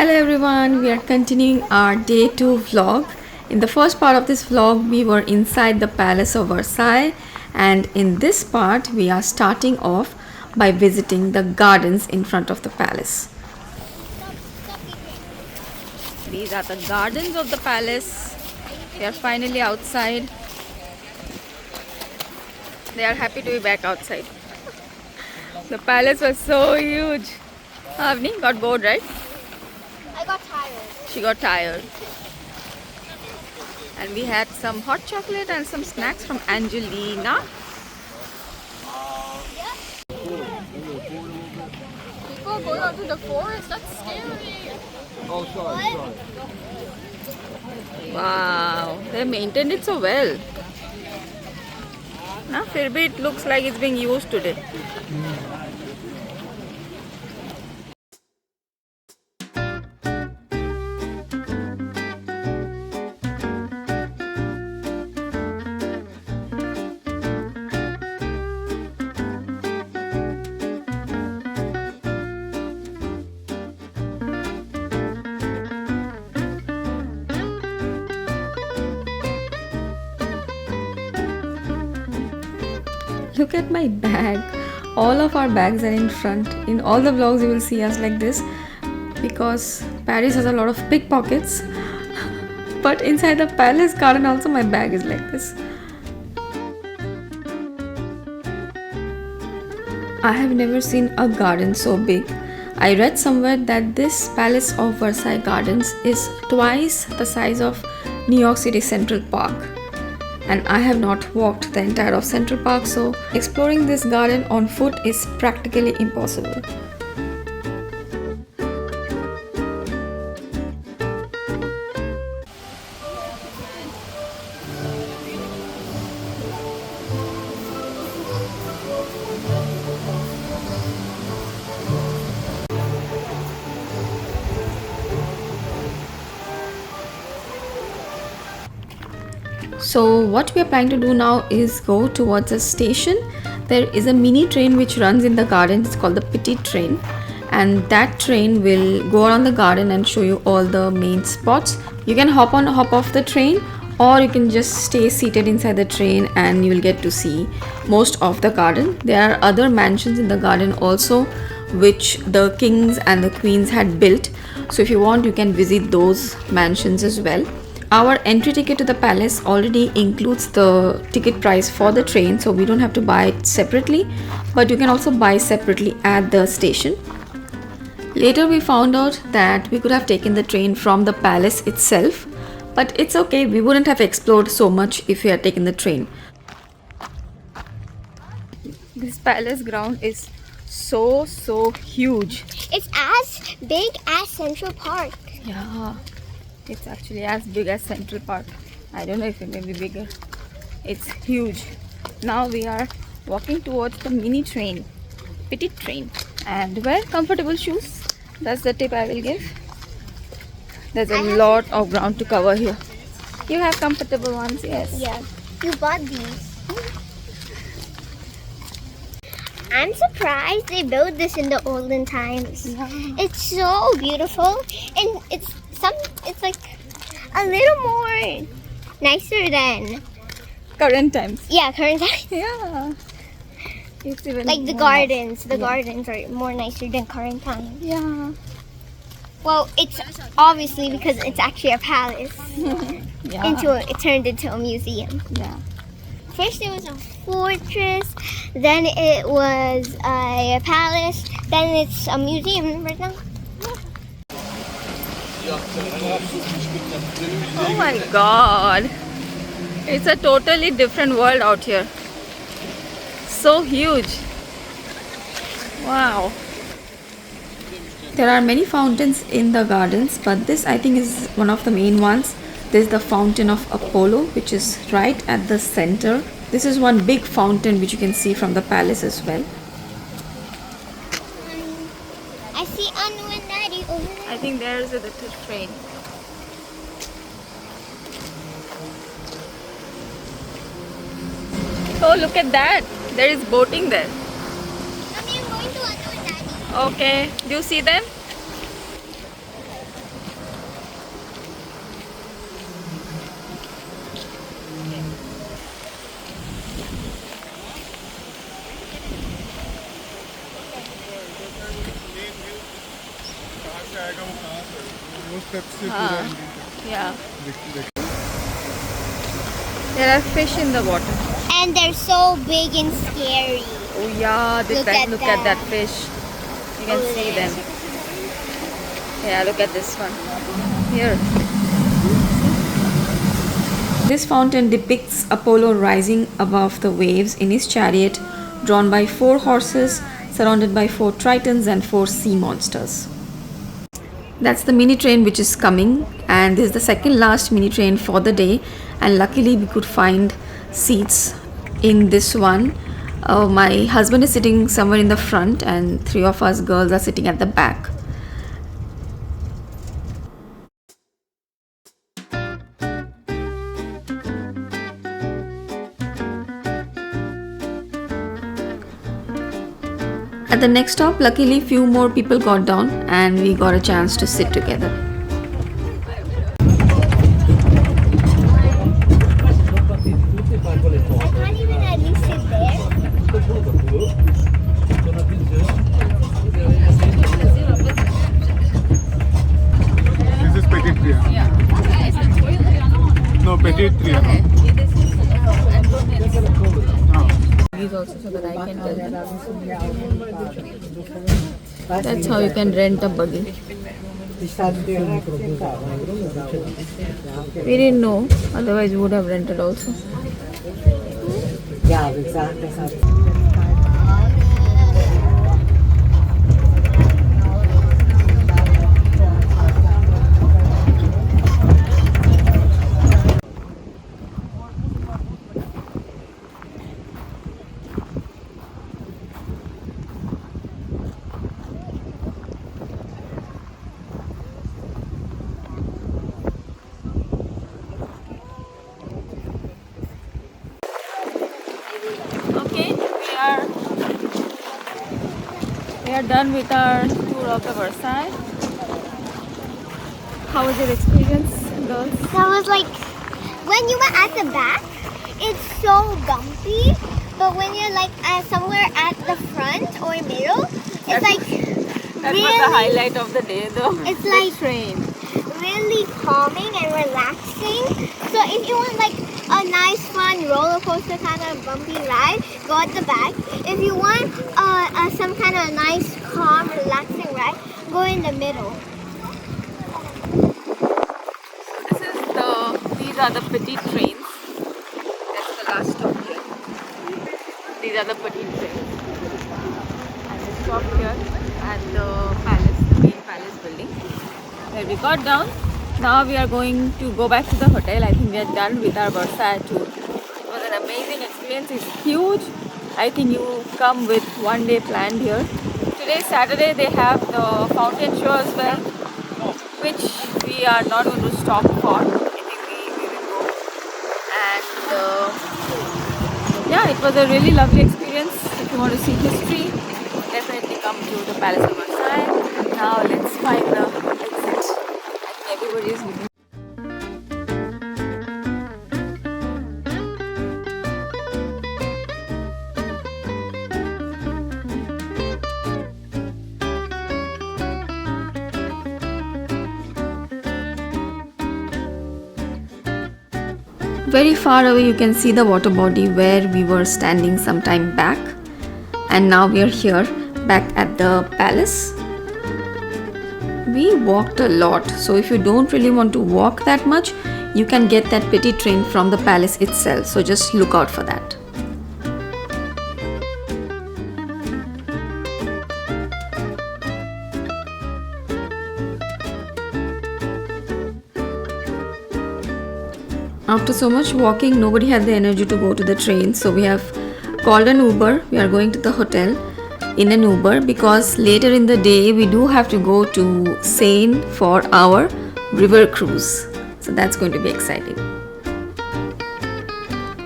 Hello everyone, we are continuing our day 2 vlog. In the first part of this vlog, we were inside the Palace of Versailles, and in this part, we are starting off by visiting the gardens in front of the palace. These are the gardens of the palace. They are finally outside. They are happy to be back outside. The palace was so huge. Avni got bored, right? I got tired. She got tired. And we had some hot chocolate and some snacks from Angelina. People going out to the forest, that's scary. Oh, sorry. Wow, they maintained it so well. Now, maybe it looks like it's being used today. Look at my bag. All of our bags are in front. In all the vlogs you will see us like this because Paris has a lot of pickpockets. But inside the palace garden also my bag is like this. I have never seen a garden so big. I read somewhere that this Palace of Versailles Gardens is twice the size of New York City Central Park. And I have not walked the entire of Central Park, so exploring this garden on foot is practically impossible. So what we are planning to do now is go towards a station. There is a mini train which runs in the garden. It's called the Petit Train, and that train will go around the garden and show you all the main spots. You can hop off the train, or you can just stay seated inside the train and you will get to see most of the garden. There are other mansions in the garden also which the kings and the queens had built. So if you want, you can visit those mansions as well. Our entry ticket to the palace already includes the ticket price for the train, so we don't have to buy it separately, but you can also buy separately at the station. Later we found out that we could have taken the train from the palace itself, but it's okay, we wouldn't have explored so much if we had taken the train. This palace ground is so huge. It's as big as Central Park. Yeah. It's actually as big as Central Park. I don't know if it may be bigger. It's huge. Now we are walking towards the mini train, Petit Train, and wear comfortable shoes. That's the tip I will give. There's a lot of ground to cover here. You have comfortable ones, yes. Yeah, you bought these. I'm surprised they built this in the olden times. Yeah. It's so beautiful, and it's like a little more nicer than Current times. current times. Yeah. It's even Like the more gardens. nice. The gardens are more nicer than current times. Yeah. Well, it's obviously because it's actually a palace. Yeah. It turned into a museum. Yeah. First it was a fortress, then it was a palace, then it's a museum right now. Oh my god. It's a totally different world out here. So huge. Wow. There are many fountains in the gardens, but this I think is one of the main ones. This is the Fountain of Apollo, which is right at the center. This is one big fountain which you can see from the palace as well. I see Anu and Daddy over there. I think there's the train. Oh, look at that. There is boating there. Mommy, I'm going to Anu and Daddy. Okay. Do you see them? Yeah. There are fish in the water. And they're so big and scary. Oh yeah, Look at look at that that. fish. You can Over see there. them. Yeah, look at this one. Here. This fountain depicts Apollo rising above the waves in his chariot, drawn by 4 horses, surrounded by 4 tritons and 4 sea monsters. That's the mini train which is coming, and this is the second last mini train for the day, and luckily we could find seats in this one. My husband is sitting somewhere in the front and 3 of us girls are sitting at the back. At the next stop, luckily few more people got down and we got a chance to sit together. I can't even at least sit there. This is Petit Trianon. No, Petit Trianon. These also so that I can tell them. That's how you can rent a buggy. We didn't know, otherwise we would have rented also. Okay, we are done with our tour of the Versailles. How was your experience, girls? That was like, when you were at the back, it's so bumpy. But when you're like somewhere at the front or middle, it's like That really, was the highlight of the day though. It's The like- train. really calming and relaxing. So if you want like a nice fun roller coaster kind of bumpy ride, go at the back. If you want some kind of nice calm relaxing ride, go in the middle. These are the petite trains. That's the last stop here. These are the petite trains. And we stopped here at the palace, the main palace building, where we got down. Now we are going to go back to the hotel. I think we are done with our Versailles tour. It was an amazing experience. It's huge. I think you come with one day planned here. Today is Saturday. They have the fountain show as well, which we are not going to stop for. I think we will go. And yeah, it was a really lovely experience. If you want to see history, definitely come to the Palace of Versailles. Now let's find the exit. I think everybody is looking. Very far away you can see the water body where we were standing some time back, and now we are here back at the palace. We walked a lot, so if you don't really want to walk that much, you can get that petty train from the palace itself, so just look out for that. After so much walking, nobody had the energy to go to the train, so we have called an Uber. We are going to the hotel in an Uber because later in the day we do have to go to Seine for our river cruise. So that's going to be exciting.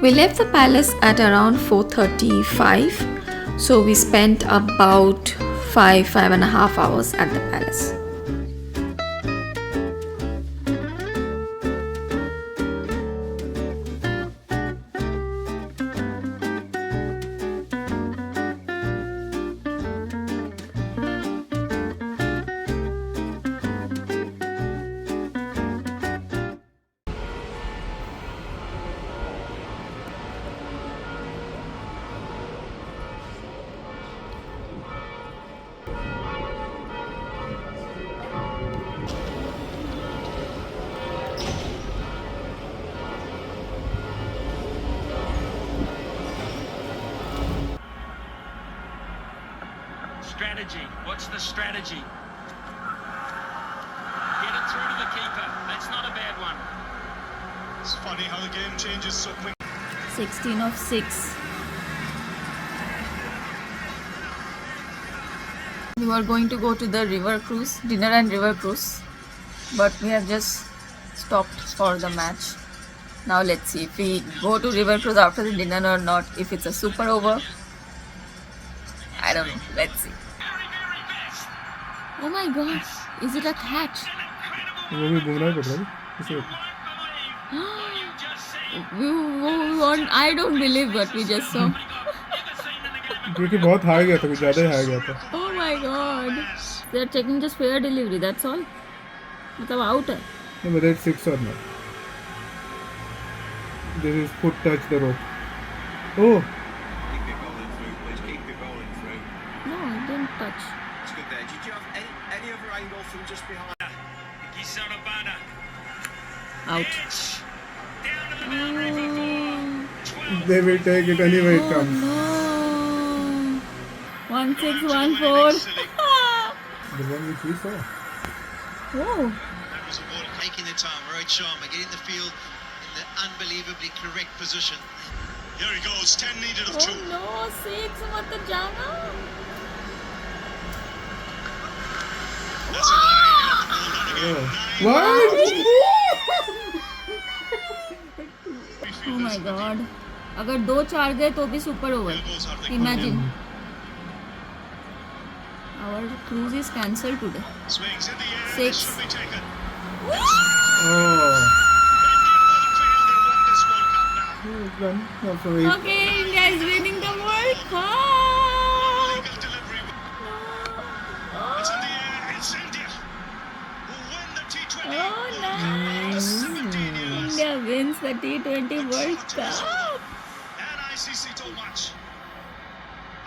We left the palace at around 4:35, so we spent about 5.5 hours at the palace. Strategy. What's the strategy? Get it through to the keeper. That's not a bad one. It's funny how the game changes so quick. 16 of 6. We were going to go to the river cruise, dinner and river cruise, but we have just stopped for the match. Now let's see if we go to river cruise after the dinner or not. If it's a super over, I don't know. Let's see. Oh my god, is it a catch? वो भी बुमराह कर रहा है इसे I don't believe what we just saw. क्योंकि बहुत high गया था, कुछ ज़्यादा ही हाई गया था. Oh my god. They're taking just fair delivery, that's all. मतलब out है. No, whether it's 6 or not. This is foot touch the rope. Oh, Keep it rolling through, please. Keep it rolling through. No, it didn't touch. It's good there. Did you have any other angle from just behind? Gisarabana. Out. Down to the boundary for 4. 12. they will take it anyway it comes. No. 1614. The one which we saw. Oh. That was a ball taking the time. Rohit Sharma getting the field in the unbelievably correct position. Here he goes. 10 needed of 2. Oh no, 6 मत जाना. That's a Oh. What? Oh my god. अगर 2-4 गए तो भी super over. Imagine. Our cruise is cancelled today. swings in the air. 6. Should be taken. Oh. This World Cup now. It's done. That's all right. Okay, India is winning the World Cup. Legal delivery. It's in the air. It's India who win the T20. Oh nice. 17 years. India wins the T20 World Cup. And ICC told much.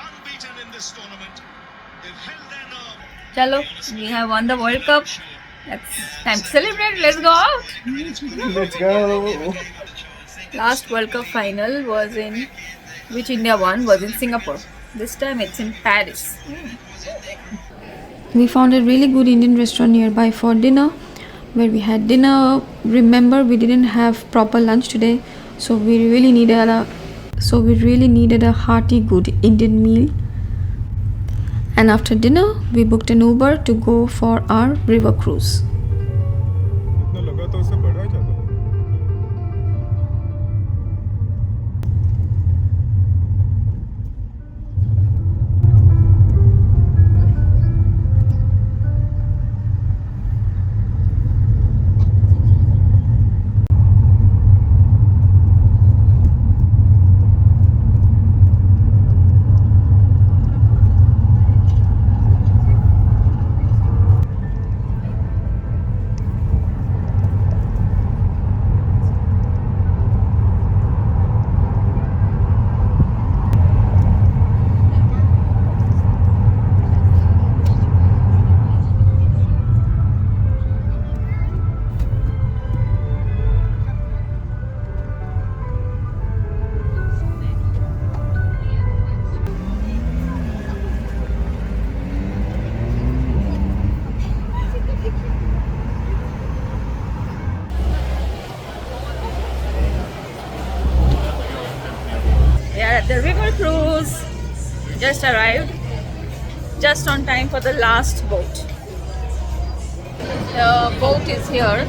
Unbeaten in this tournament. They've held their nerve. Chalo, we have won the World Cup. It's time to celebrate. Let's go out. Let's go. Last World Cup final was in, which India won, was in Singapore. This time it's in Paris. We found a really good Indian restaurant nearby for dinner, where we had dinner. Remember, we didn't have proper lunch today, so we really needed a hearty, good Indian meal. And after dinner, we booked an Uber to go for our river cruise. इतना लगा तो उससे बड़ा ज़्यादा. The river cruise just arrived, just on time for the last boat. The boat is here.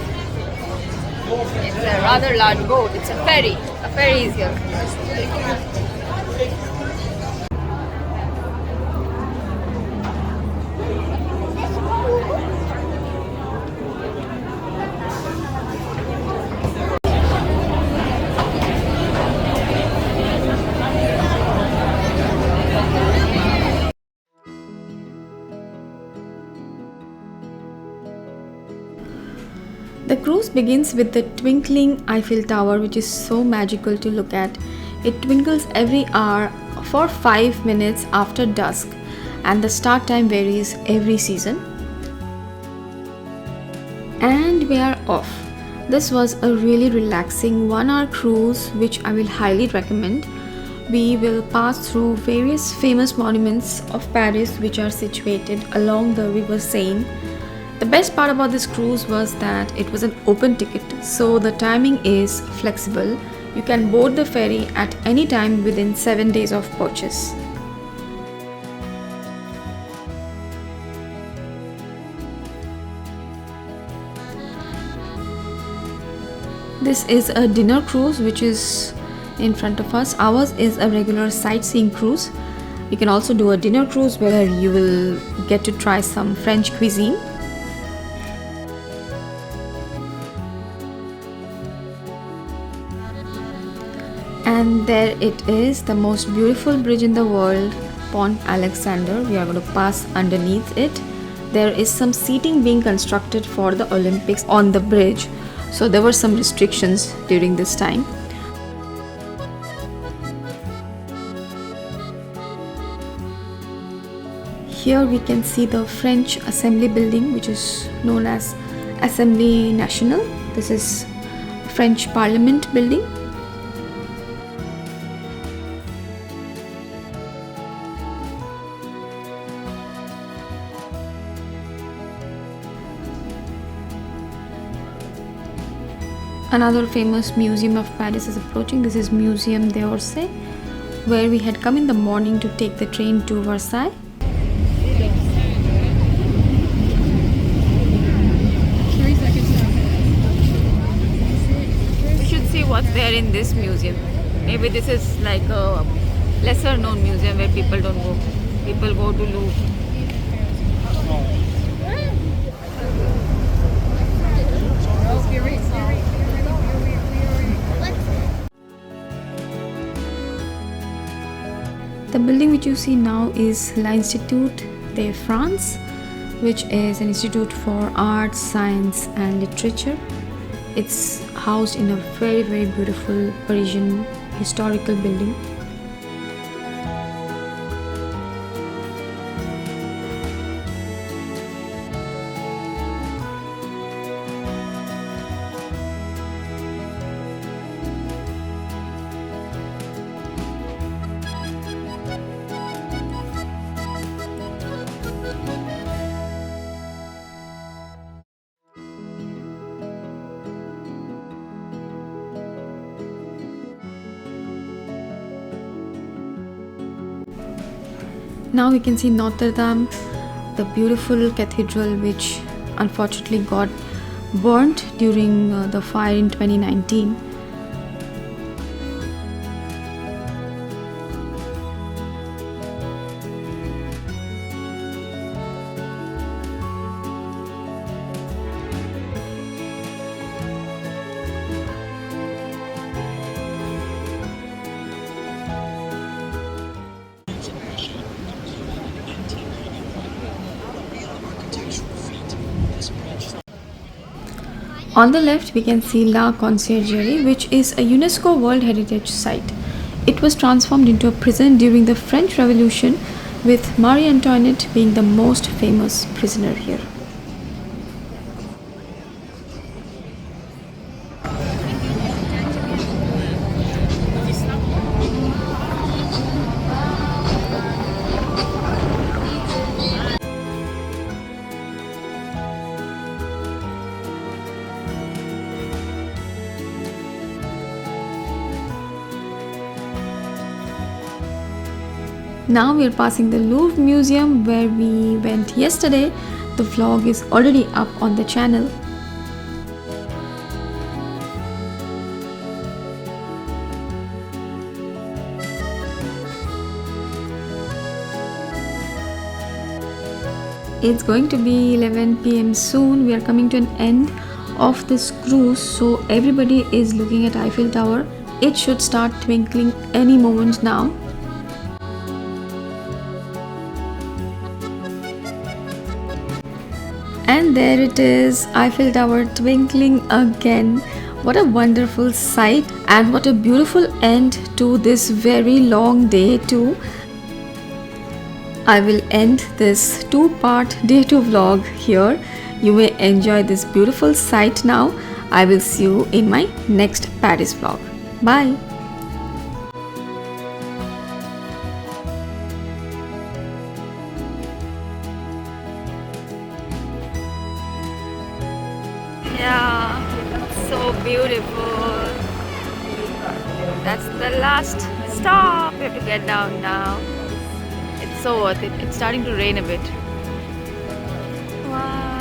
It's a rather large boat. It's a ferry. A ferry is here. The cruise begins with the twinkling Eiffel Tower, which is so magical to look at. It twinkles every hour for 5 minutes after dusk, and the start time varies every season. And we are off. This was a really relaxing 1-hour cruise, which I will highly recommend. we will pass through various famous monuments of Paris which are situated along the river Seine. The best part about this cruise was that it was an open ticket, so the timing is flexible. You can board the ferry at any time within 7 days of purchase. This is a dinner cruise which is in front of us. Ours is a regular sightseeing cruise. You can also do a dinner cruise where you will get to try some French cuisine. And there it is, the most beautiful bridge in the world, Pont Alexander. We are going to pass underneath it. There is some seating being constructed for the Olympics on the bridge, so there were some restrictions during this time. Here we can see the French Assembly building, which is known as Assembly Nationale. This is French Parliament building. Another famous museum of Paris is approaching. This is Museum d'Orsay, where we had come in the morning to take the train to Versailles. We should see what's there in this museum. Maybe this is like a lesser known museum where people don't go. People go to Louvre. The building which you see now is l'Institut de France, which is an institute for arts, science and literature. It's housed in a very beautiful Parisian historical building. Now we can see Notre Dame, the beautiful cathedral which unfortunately got burnt during the fire in 2019. On the left, we can see La Conciergerie, which is a UNESCO World Heritage Site. It was transformed into a prison during the French Revolution, with Marie Antoinette being the most famous prisoner here. Now we are passing the Louvre Museum where we went yesterday. The vlog is already up on the channel. It's going to be 11 p.m. soon. We are coming to an end of this cruise, so everybody is looking at Eiffel Tower. It should start twinkling any moment now. And there it is, Eiffel Tower twinkling again. What a wonderful sight, and what a beautiful end to this very long day too. I will end this two-part day 2 vlog here. You may enjoy this beautiful sight now. I will see you in my next Paris vlog. Bye. Beautiful. That's the last stop. We have to get down now. It's so worth it. It's starting to rain a bit. Wow.